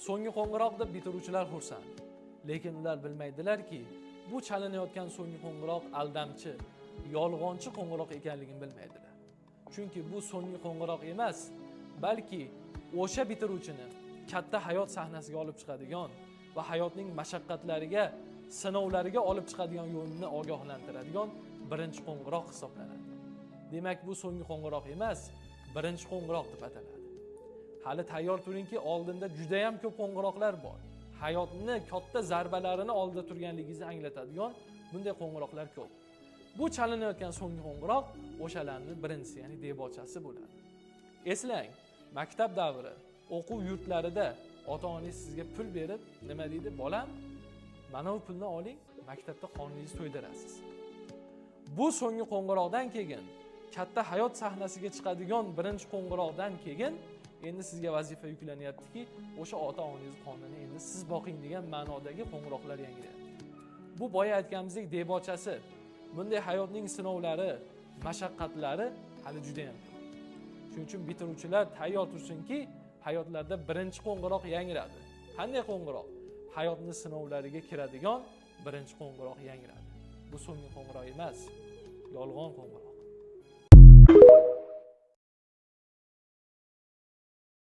So'nggi qo'ng'iroq deb bitiruvchilar xursand. Lekin ular bilmaydilarki, bu chalinayotgan so'nggi qo'ng'iroq aldamchi, yolg'onchi qo'ng'iroq ekanligini bilmaydilar. Chunki bu so'nggi qo'ng'iroq emas, balki o'sha bitiruvchini katta hayot sahnasiga olib chiqadigan va hayotning mashaqqatlariga, sinovlariga olib chiqadigan yo'lni ogohlantiradigan birinchi qo'ng'iroq hisoblanadi. Demak, bu so'nggi qo'ng'iroq emas, birinchi qo'ng'iroq deb ataladi. Hali tayyor turingki, oldinda juda ham ko'p qo'ng'iroqlar bor. Hayotni katta zarbalarini oldida turganligingizni anglatadigan bunday qo'ng'iroqlar ko'p. Bu chalinayotgan so'nggi qo'ng'iroq o'shalarning birinchisi, ya'ni debochasi bo'ladi. Eslang, maktab davri, o'quv yurtlarida ota-onangiz sizga pul berib, nima deydi? Bolam, mana bu pulni oling, maktabda qoningizni to'ydirasiz. Bu so'nggi qo'ng'iroqdan keyin, katta hayot sahnasiga chiqadigan birinchi qo'ng'iroqdan keyin endi sizga vazifa yuklanyaptiki, o'sha ota-onangiz qonini endi siz boqing degan ma'nodagi qo'ng'iroqlar yangrayapti. Bu boya aytganimizdek debochasi. Bunday hayotning sinovlari, mashaqqatlari hali juda ham ko'p. Shuning uchun bitiruvchilar tayyor tursinki, hayotlarda birinchi qo'ng'iroq yangradi. Qanday qo'ng'iroq? Hayotning sinovlariga kiradigan birinchi qo'ng'iroq yangradi. Bu so'nggi qo'ng'iroq emas, yolg'on qo'ng'iroq.